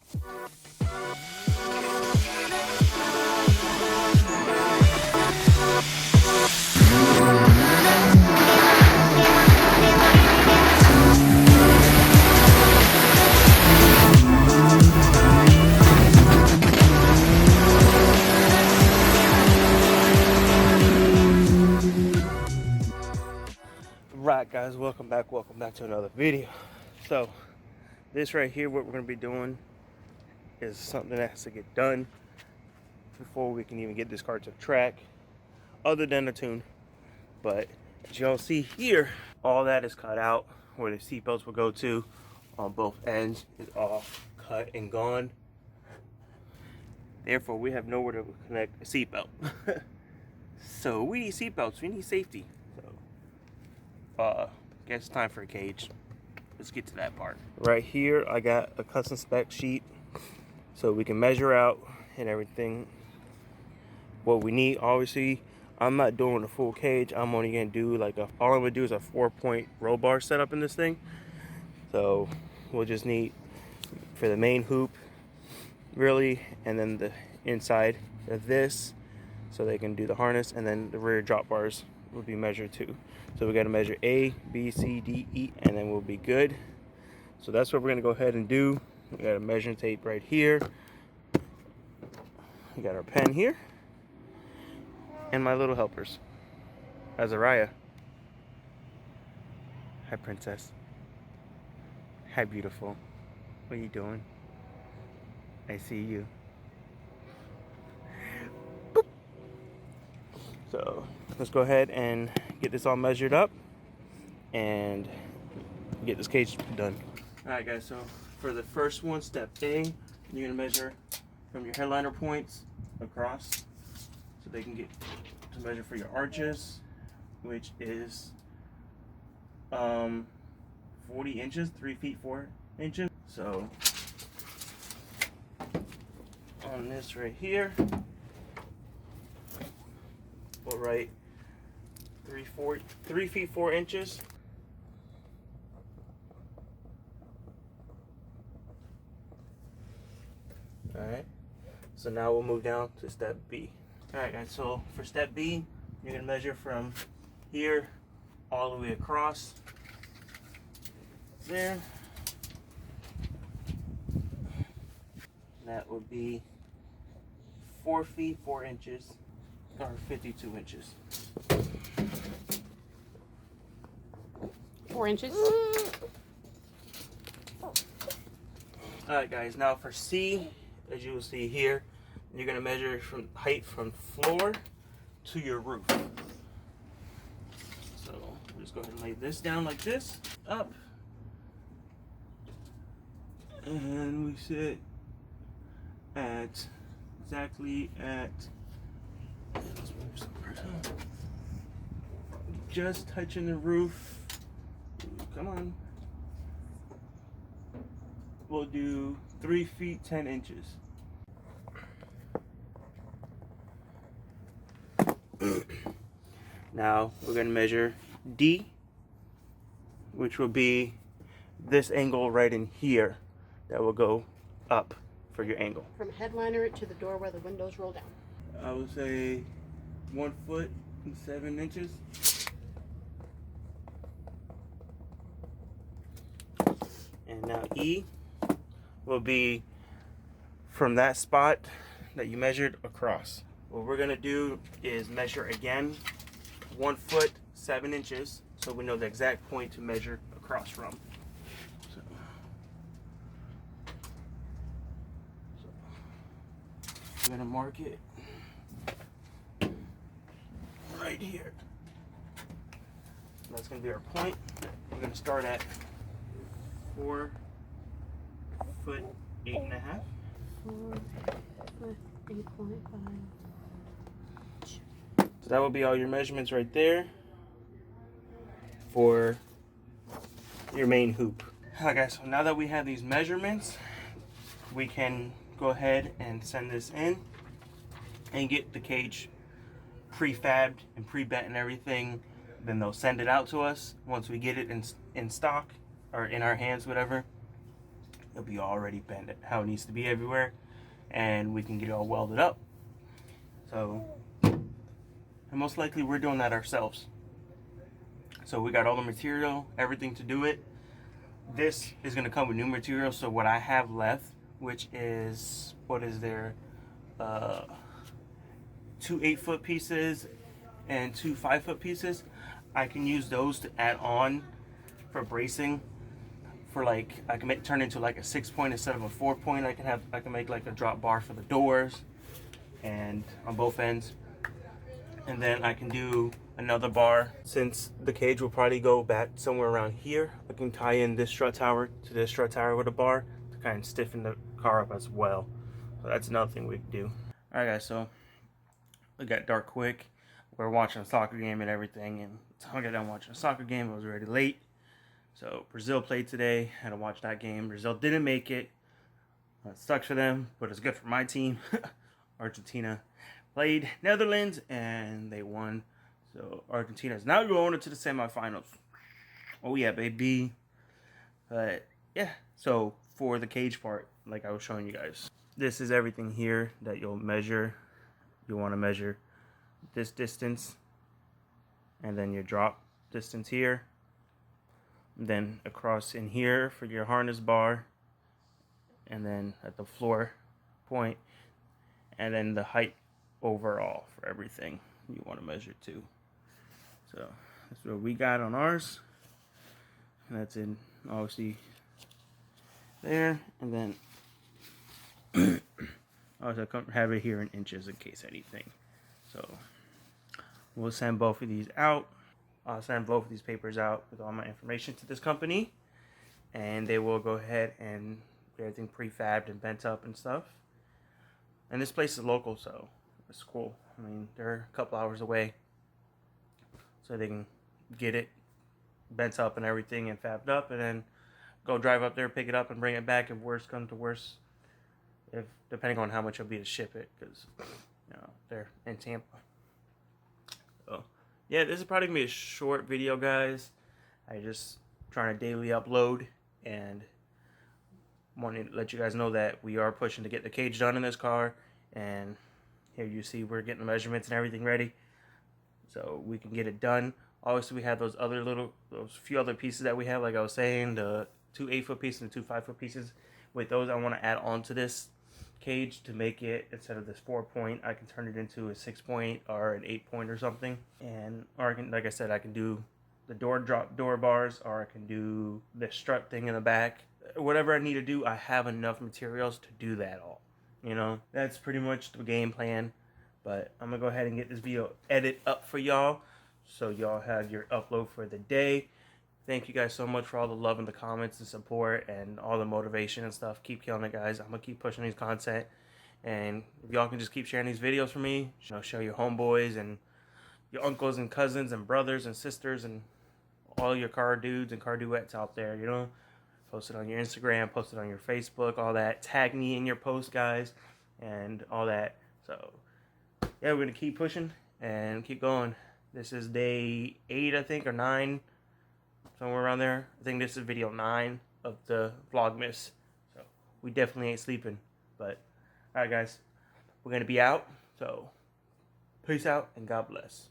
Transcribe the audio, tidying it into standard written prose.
Right, guys, welcome back to another video. So this right here, what we're going to be doing is something that has to get done before we can even get this car to the track, other than the tune. But as y'all see here, all that is cut out where the seatbelts will go to on both ends is all cut and gone. Therefore, we have nowhere to connect a seatbelt. So we need seatbelts, we need safety. Guess it's time for a cage. Let's get to that part. Right here, I got a custom spec sheet so we can measure out and everything what we need. Obviously, I'm not doing a full cage. I'm only gonna do all I'm gonna do is a 4-point roll bar setup in this thing. So we'll just need for the main hoop, really, and then the inside of this, so they can do the harness, and then the rear drop bars will be measured too. So we got to measure A, B, C, D, E, and then we'll be good. So that's what we're going to go ahead and do. We got a measuring tape right here. We got our pen here. And my little helpers. Azariah. Hi, princess. Hi, beautiful. What are you doing? I see you. Boop. So let's go ahead and get this all measured up and get this cage done. Alright, guys, so for the first one, step A, you're going to measure from your headliner points across so they can get to measure for your arches, which is 40 inches, 3 feet 4 inches. So on this right here, we'll write 3 feet 4 inches. Alright, so now we'll move down to step B. Alright, guys, so for step B, you're going to measure from here all the way across there. That would be 4 feet 4 inches, or 52 inches. 4 inches. Alright, guys, now for C, as you will see here, you're going to measure from height from floor to your roof. So we'll just go ahead and lay this down like this, up, and we sit at exactly at, let's move some part up, just touching the roof. Come on. We'll do 3 feet 10 inches. Now we're going to measure D, which will be this angle right in here that will go up for your angle. From headliner to the door where the windows roll down. I would say 1 foot and 7 inches. And now E will be from that spot that you measured across. What we're gonna do is measure again 1 foot 7 inches, so we know the exact point to measure across from. So I'm gonna mark it right here. That's gonna be our point. We're gonna start at 4 foot 8.5. 4 foot 8.5. So that will be all your measurements right there for your main hoop. Alright, guys, so now that we have these measurements, we can go ahead and send this in and get the cage prefabbed and pre-bent and everything. Then they'll send it out to us once we get it in stock or in our hands, whatever. it'll be already bent how it needs to be everywhere, and we can get it all welded up. So, and most likely we're doing that ourselves. So we got all the material, everything to do it. This is going to come with new material. So what I have left, which is, what is there, 2 8-foot pieces and 2 5-foot pieces, I can use those to add on for bracing. For like, I can turn into like a 6-point instead of a 4-point. I can make like a drop bar for the doors and on both ends. And then I can do another bar. Since the cage will probably go back somewhere around here, I can tie in this strut tower to this strut tower with a bar to kind of stiffen the car up as well. So that's another thing we can do. All right, guys, so it got dark quick. We're watching a soccer game and everything, and I got done watching a soccer game. I was already late. So Brazil played today. I had to watch that game. Brazil didn't make it. It sucks for them, but it's good for my team. Argentina played Netherlands, and they won. So Argentina is now going into the semifinals. Oh yeah, baby. But yeah, so for the cage part, like I was showing you guys, this is everything here that you'll measure. You want to measure this distance, and then your drop distance here. And then across in here for your harness bar, and then at the floor point, and then the height overall for everything you want to measure too. So that's what we got on ours, and that's in obviously there, and then also have it here in inches in case anything. So we'll send both of these out. I'll send both of these papers out with all my information to this company, and they will go ahead and get everything prefabbed and bent up and stuff. And this place is local, so it's cool. I mean, they're a couple hours away, so they can get it bent up and everything and fabbed up, and then go drive up there, pick it up, and bring it back if worse comes to worse. If depending on how much it'll be to ship it, because they're in Tampa. So yeah, this is probably gonna be a short video, guys. I just trying to daily upload, and wanted to let you guys know that we are pushing to get the cage done in this car. And here you see we're getting the measurements and everything ready, so we can get it done. Obviously, we have those few other pieces that we have, like I was saying, the 2 8-foot pieces and 2 5-foot pieces. With those, I want to add on to this cage to make it, instead of this 4-point, I can turn it into a 6-point or an 8-point or something. And or I can, like I said, I can do the door bars, or I can do the strut thing in the back. Whatever I need to do, I have enough materials to do that all. That's pretty much the game plan. But I'm gonna go ahead and get this video edit up for y'all, so y'all have your upload for the day. Thank you guys so much for all the love in the comments and support and all the motivation and stuff. Keep killing it, guys. I'm going to keep pushing these content. And if y'all can just keep sharing these videos for me, show your homeboys and your uncles and cousins and brothers and sisters and all your car dudes and car duettes out there, Post it on your Instagram, post it on your Facebook, all that. Tag me in your post, guys, and all that. So, yeah, we're going to keep pushing and keep going. This is day 8, I think, or 9. Somewhere around there. I think this is video 9 of the Vlogmas. So we definitely ain't sleeping. But alright, guys, we're gonna be out. So peace out and God bless.